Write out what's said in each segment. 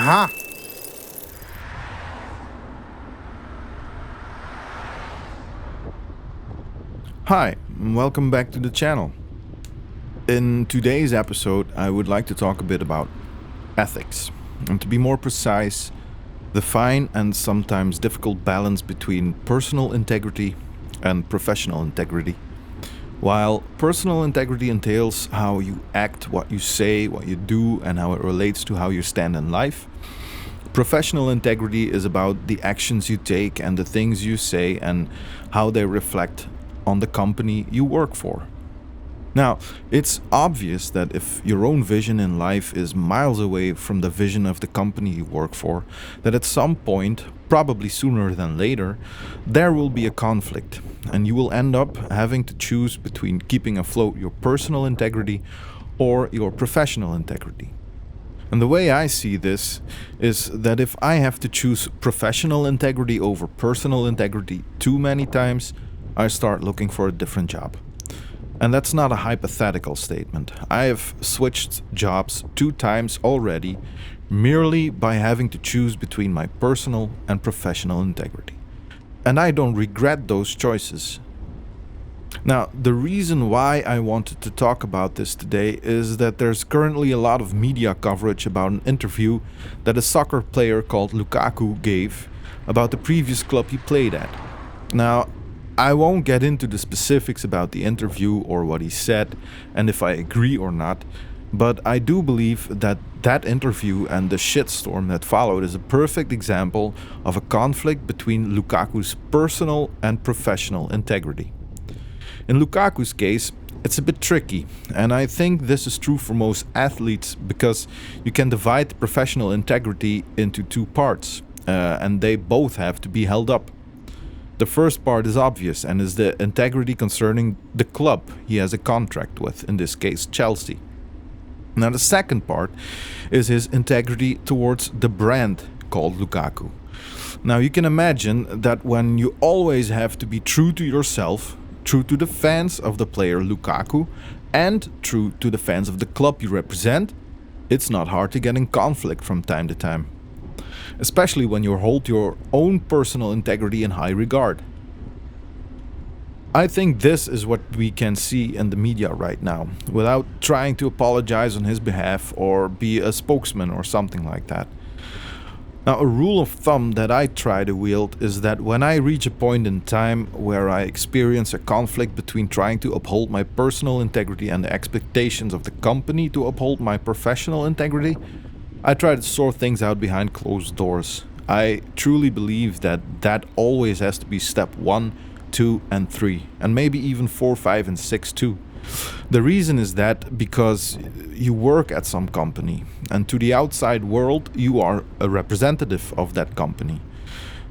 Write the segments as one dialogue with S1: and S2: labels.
S1: Aha!
S2: Hi, and welcome back to the channel. In today's episode, I would like to talk a bit about ethics, and to be more precise, the fine and sometimes difficult balance between personal integrity and professional integrity. While personal integrity entails how you act, what you say, what you do, and how it relates to how you stand in life, professional integrity is about the actions you take and the things you say and how they reflect on the company you work for. Now, it's obvious that if your own vision in life is miles away from the vision of the company you work for, that at some point, probably sooner than later, there will be a conflict, and you will end up having to choose between keeping afloat your personal integrity or your professional integrity. And the way I see this is that if I have to choose professional integrity over personal integrity too many times, I start looking for a different job. And that's not a hypothetical statement. I have switched jobs 2 times already merely by having to choose between my personal and professional integrity. And I don't regret those choices. Now, the reason why I wanted to talk about this today is that there's currently a lot of media coverage about an interview that a soccer player called Lukaku gave about the previous club he played at. Now, I won't get into the specifics about the interview or what he said and if I agree or not, but I do believe that that interview and the shitstorm that followed is a perfect example of a conflict between Lukaku's personal and professional integrity. In Lukaku's case, it's a bit tricky, and I think this is true for most athletes because you can divide professional integrity into 2 parts, and they both have to be held up. The first part is obvious and is the integrity concerning the club he has a contract with, in this case Chelsea. Now the second part is his integrity towards the brand called Lukaku. Now you can imagine that when you always have to be true to yourself, true to the fans of the player Lukaku, and true to the fans of the club you represent, it's not hard to get in conflict from time to time. Especially when you hold your own personal integrity in high regard. I think this is what we can see in the media right now, without trying to apologize on his behalf or be a spokesman or something like that. Now, a rule of thumb that I try to wield is that when I reach a point in time where I experience a conflict between trying to uphold my personal integrity and the expectations of the company to uphold my professional integrity, I try to sort things out behind closed doors. I truly believe that always has to be step 1, 2, and 3, and maybe even 4, 5, and 6 too. The reason is that because you work at some company, and to the outside world, you are a representative of that company.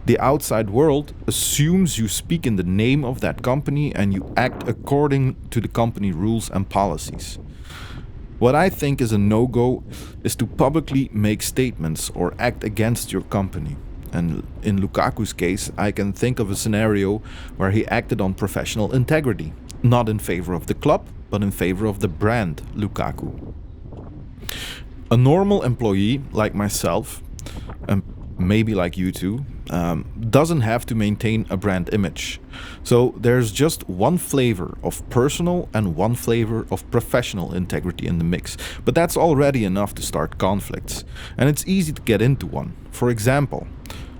S2: The outside world assumes you speak in the name of that company and you act according to the company rules and policies. What I think is a no-go is to publicly make statements or act against your company. And in Lukaku's case, I can think of a scenario where he acted on professional integrity, not in favor of the club, but in favor of the brand Lukaku. A normal employee like myself, and maybe like you too, doesn't have to maintain a brand image. So there's just one flavor of personal and one flavor of professional integrity in the mix. But that's already enough to start conflicts. And it's easy to get into one. For example,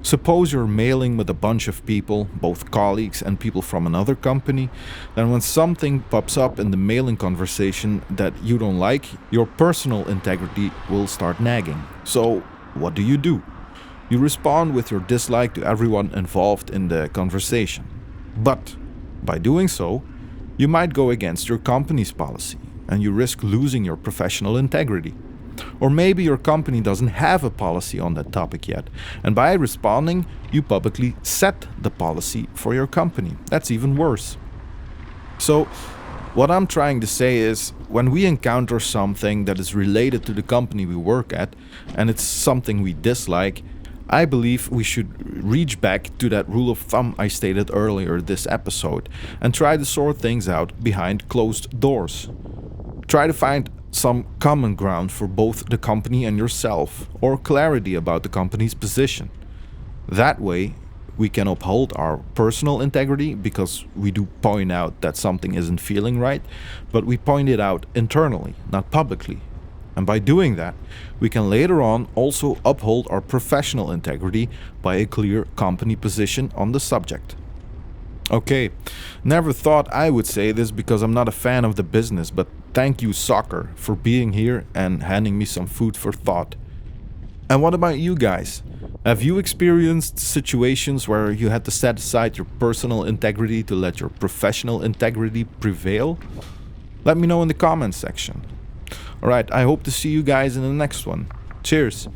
S2: suppose you're mailing with a bunch of people, both colleagues and people from another company, then when something pops up in the mailing conversation that you don't like, your personal integrity will start nagging. So what do? You respond with your dislike to everyone involved in the conversation. But by doing so, you might go against your company's policy and you risk losing your professional integrity. Or maybe your company doesn't have a policy on that topic yet, and by responding, you publicly set the policy for your company. That's even worse. So, what I'm trying to say is, when we encounter something that is related to the company we work at, and it's something we dislike, I believe we should reach back to that rule of thumb I stated earlier this episode and try to sort things out behind closed doors. Try to find some common ground for both the company and yourself, or clarity about the company's position. That way, we can uphold our personal integrity because we do point out that something isn't feeling right, but we point it out internally, not publicly. And by doing that, we can later on also uphold our professional integrity by a clear company position on the subject. Okay, never thought I would say this because I'm not a fan of the business, but thank you, soccer, for being here and handing me some food for thought. And what about you guys? Have you experienced situations where you had to set aside your personal integrity to let your professional integrity prevail? Let me know in the comments section. Alright, I hope to see you guys in the next one. Cheers!